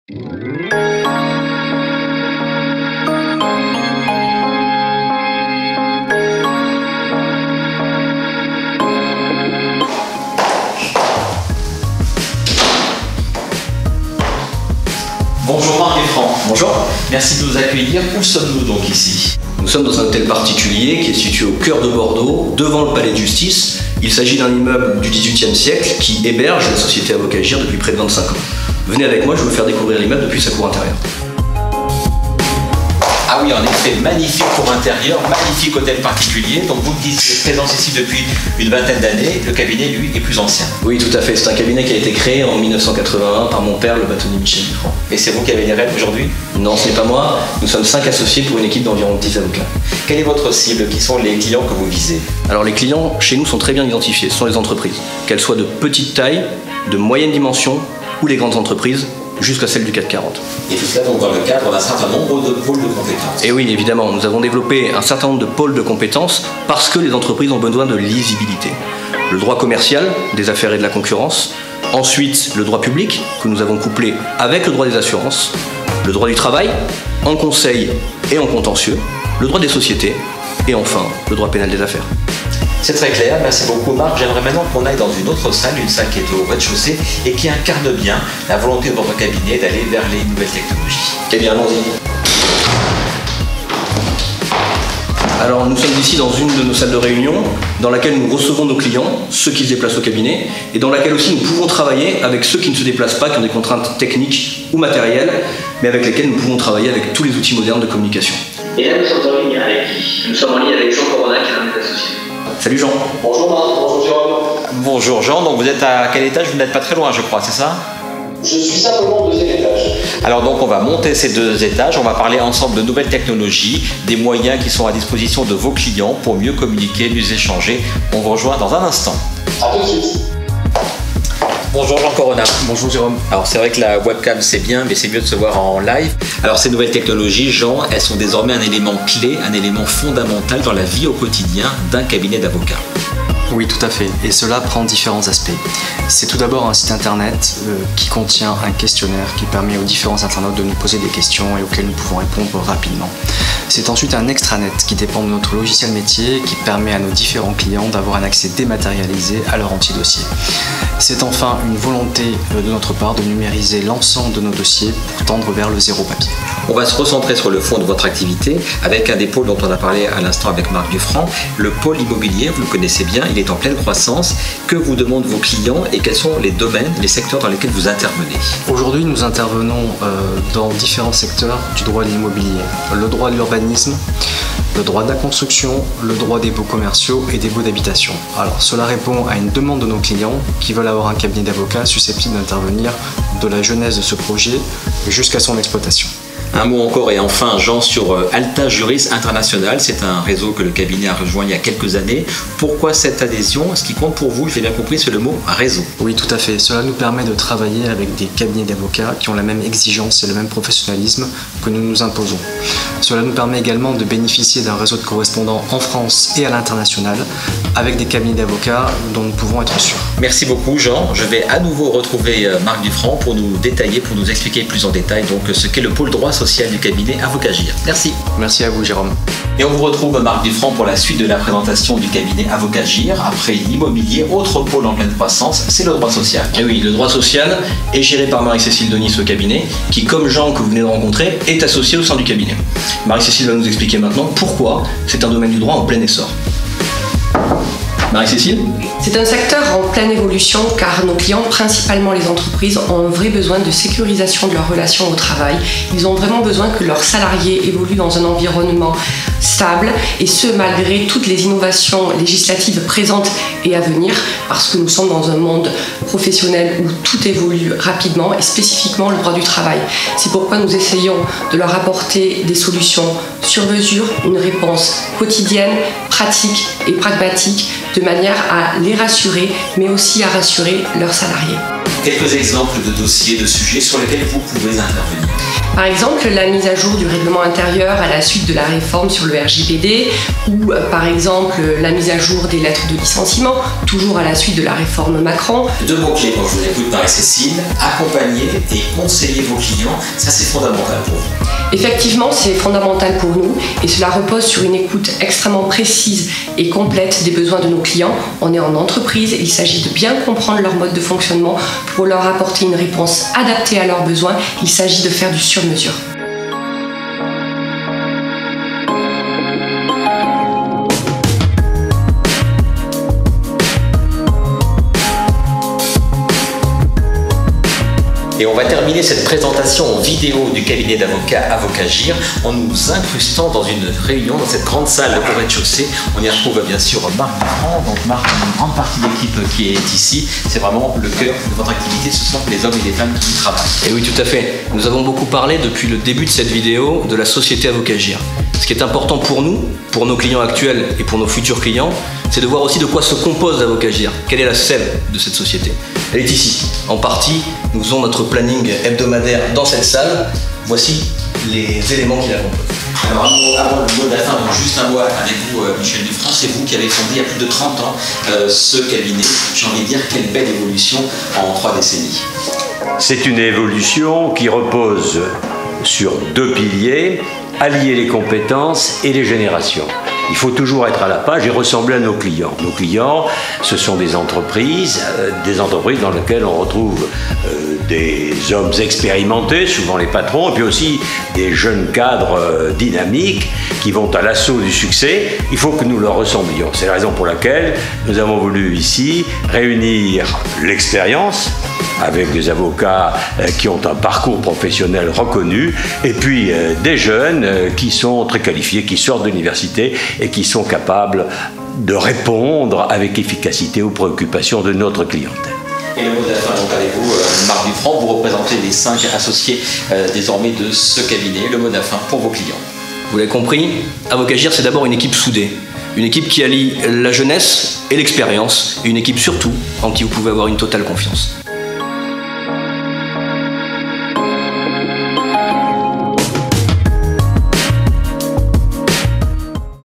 Bonjour Marc et Franck. Bonjour. Merci de nous accueillir. Où sommes-nous donc ici? Nous sommes dans un hôtel particulier qui est situé au cœur de Bordeaux, devant le palais de justice. Il s'agit d'un immeuble du XVIIIe siècle qui héberge la société Avocagir depuis près de 25 ans. Venez avec moi, je vais vous faire découvrir l'immeuble depuis sa cour intérieure. Ah oui, en effet, magnifique cour intérieure, magnifique hôtel particulier. Donc vous me dites, présence ici depuis une vingtaine d'années. Le cabinet, lui, est plus ancien. Oui, tout à fait. C'est un cabinet qui a été créé en 1981 par mon père, le bâtonnier Michel Dufranc. Et c'est vous qui avez les rênes aujourd'hui? Non, ce n'est pas moi. Nous sommes 5 associés pour une équipe d'environ 10 avocats. Quelle est votre cible? Qui sont les clients que vous visez? Alors les clients, chez nous, sont très bien identifiés. Ce sont les entreprises. Qu'elles soient de petite taille, de moyenne dimension ou les grandes entreprises, jusqu'à celle du CAC 40. Et tout cela donc dans le cadre d'un certain nombre de pôles de compétences. Et oui, évidemment, nous avons développé un certain nombre de pôles de compétences parce que les entreprises ont besoin de lisibilité. Le droit commercial, des affaires et de la concurrence. Ensuite, le droit public, que nous avons couplé avec le droit des assurances. Le droit du travail, en conseil et en contentieux. Le droit des sociétés. Et enfin, le droit pénal des affaires. C'est très clair, merci beaucoup Marc. J'aimerais maintenant qu'on aille dans une autre salle, une salle qui est au rez-de-chaussée et qui incarne bien la volonté de votre cabinet d'aller vers les nouvelles technologies. Eh bien, allons-y. Alors, nous sommes ici dans une de nos salles de réunion dans laquelle nous recevons nos clients, ceux qui se déplacent au cabinet, et dans laquelle aussi nous pouvons travailler avec ceux qui ne se déplacent pas, qui ont des contraintes techniques ou matérielles, mais avec lesquels nous pouvons travailler avec tous les outils modernes de communication. Et là, nous sommes en ligne avec qui? Nous sommes en ligne avec Jean Corona, qui est un de mes associés. Salut Jean. Bonjour Marc, bonjour Jérôme. Bonjour Jean, donc vous êtes à quel étage? Vous n'êtes pas très loin je crois, c'est ça? Je suis simplement au deuxième étage. Alors donc on va monter ces 2 étages, on va parler ensemble de nouvelles technologies, des moyens qui sont à disposition de vos clients pour mieux communiquer, mieux échanger. On vous rejoint dans un instant. A tout de suite. Bonjour Jean Corona. Bonjour Jérôme. Alors c'est vrai que la webcam c'est bien, mais c'est mieux de se voir en live. Alors ces nouvelles technologies, Jean, elles sont désormais un élément clé, un élément fondamental dans la vie au quotidien d'un cabinet d'avocats. Oui, tout à fait. Et cela prend différents aspects. C'est tout d'abord un site internet qui contient un questionnaire qui permet aux différents internautes de nous poser des questions et auxquelles nous pouvons répondre rapidement. C'est ensuite un extranet qui dépend de notre logiciel métier qui permet à nos différents clients d'avoir un accès dématérialisé à leur anti-dossier. C'est enfin une volonté de notre part de numériser l'ensemble de nos dossiers pour tendre vers le zéro papier. On va se recentrer sur le fond de votre activité avec un des pôles dont on a parlé à l'instant avec Marc Dufranc, le pôle immobilier, vous le connaissez bien, il est en pleine croissance. Que vous demandent vos clients et quels sont les domaines, les secteurs dans lesquels vous intervenez? Aujourd'hui, nous intervenons dans différents secteurs du droit de l'immobilier. Le droit de l'urbanisme, le droit de la construction, le droit des baux commerciaux et des baux d'habitation. Alors cela répond à une demande de nos clients qui veulent avoir un cabinet d'avocats susceptible d'intervenir de la genèse de ce projet jusqu'à son exploitation. Un mot encore et enfin Jean sur Alta Juris International, c'est un réseau que le cabinet a rejoint il y a quelques années. Pourquoi cette adhésion? Ce qui compte pour vous, j'ai bien compris, c'est le mot réseau. Oui, tout à fait. Cela nous permet de travailler avec des cabinets d'avocats qui ont la même exigence et le même professionnalisme que nous nous imposons. Cela nous permet également de bénéficier d'un réseau de correspondants en France et à l'international avec des cabinets d'avocats dont nous pouvons être sûrs. Merci beaucoup Jean. Je vais à nouveau retrouver Marc Dufranc pour nous détailler, pour nous expliquer plus en détail donc ce qu'est le pôle droit social du cabinet Avocagir. Merci. Merci à vous Jérôme. Et on vous retrouve Marc Dufranc pour la suite de la présentation du cabinet Avocagir. Après l'immobilier, autre pôle en pleine croissance, c'est le droit social. Et oui, le droit social est géré par Marie-Cécile Denis au cabinet, qui comme Jean que vous venez de rencontrer, est associée au sein du cabinet. Marie-Cécile va nous expliquer maintenant pourquoi c'est un domaine du droit en plein essor. Marie-Cécile? C'est un secteur en pleine évolution car nos clients, principalement les entreprises, ont un vrai besoin de sécurisation de leurs relations au travail. Ils ont vraiment besoin que leurs salariés évoluent dans un environnement stable et ce malgré toutes les innovations législatives présentes et à venir parce que nous sommes dans un monde professionnel où tout évolue rapidement et spécifiquement le droit du travail. C'est pourquoi nous essayons de leur apporter des solutions sur mesure, une réponse quotidienne, pratique et pragmatique de manière à les rassurer mais aussi à rassurer leurs salariés. Quelques exemples de dossiers, de sujets sur lesquels vous pouvez intervenir. Par exemple, la mise à jour du règlement intérieur à la suite de la réforme sur le RGPD ou par exemple la mise à jour des lettres de licenciement, toujours à la suite de la réforme Macron. Deux mots-clés quand je vous écoute, Marie-Cécile: accompagner et conseiller vos clients, ça c'est fondamental pour vous. Effectivement, c'est fondamental pour nous et cela repose sur une écoute extrêmement précise et complète des besoins de nos clients. On est en entreprise, il s'agit de bien comprendre leur mode de fonctionnement pour leur apporter une réponse adaptée à leurs besoins. Il s'agit de faire du sur-mesure. Et on va terminer cette présentation en vidéo du cabinet d'avocats Avocagir en nous incrustant dans une réunion, dans cette grande salle au rez-de-chaussée. On y retrouve bien sûr Marc Dufranc. Donc Marc, une grande partie de l'équipe qui est ici, c'est vraiment le cœur de votre activité, ce sont les hommes et les femmes qui y travaillent. Et oui, tout à fait. Nous avons beaucoup parlé depuis le début de cette vidéo de la société Avocagir. Ce qui est important pour nous, pour nos clients actuels et pour nos futurs clients, c'est de voir aussi de quoi se compose Avocagir. Quelle est la sève de cette société? Elle est ici. En partie, nous faisons notre planning hebdomadaire dans cette salle. Voici les éléments qui la composent. Alors avant le mot de la fin, juste un mot avec vous, Michel Dufranc. C'est vous qui avez fondé il y a plus de 30 ans ce cabinet. J'ai envie de dire quelle belle évolution en 3 décennies. C'est une évolution qui repose sur 2 piliers: allier les compétences et les générations. Il faut toujours être à la page et ressembler à nos clients. Nos clients, ce sont des entreprises dans lesquelles on retrouve des hommes expérimentés, souvent les patrons, et puis aussi des jeunes cadres dynamiques qui vont à l'assaut du succès. Il faut que nous leur ressemblions. C'est la raison pour laquelle nous avons voulu ici réunir l'expérience avec des avocats qui ont un parcours professionnel reconnu, et puis des jeunes qui sont très qualifiés, qui sortent de l'université et qui sont capables de répondre avec efficacité aux préoccupations de notre clientèle. Et le mot de la fin, donc avec vous, Marc Dufranc, vous représentez les 5 associés désormais de ce cabinet. Le mot de la fin pour vos clients. Vous l'avez compris, Avocagir, c'est d'abord une équipe soudée. Une équipe qui allie la jeunesse et l'expérience, et une équipe surtout en qui vous pouvez avoir une totale confiance.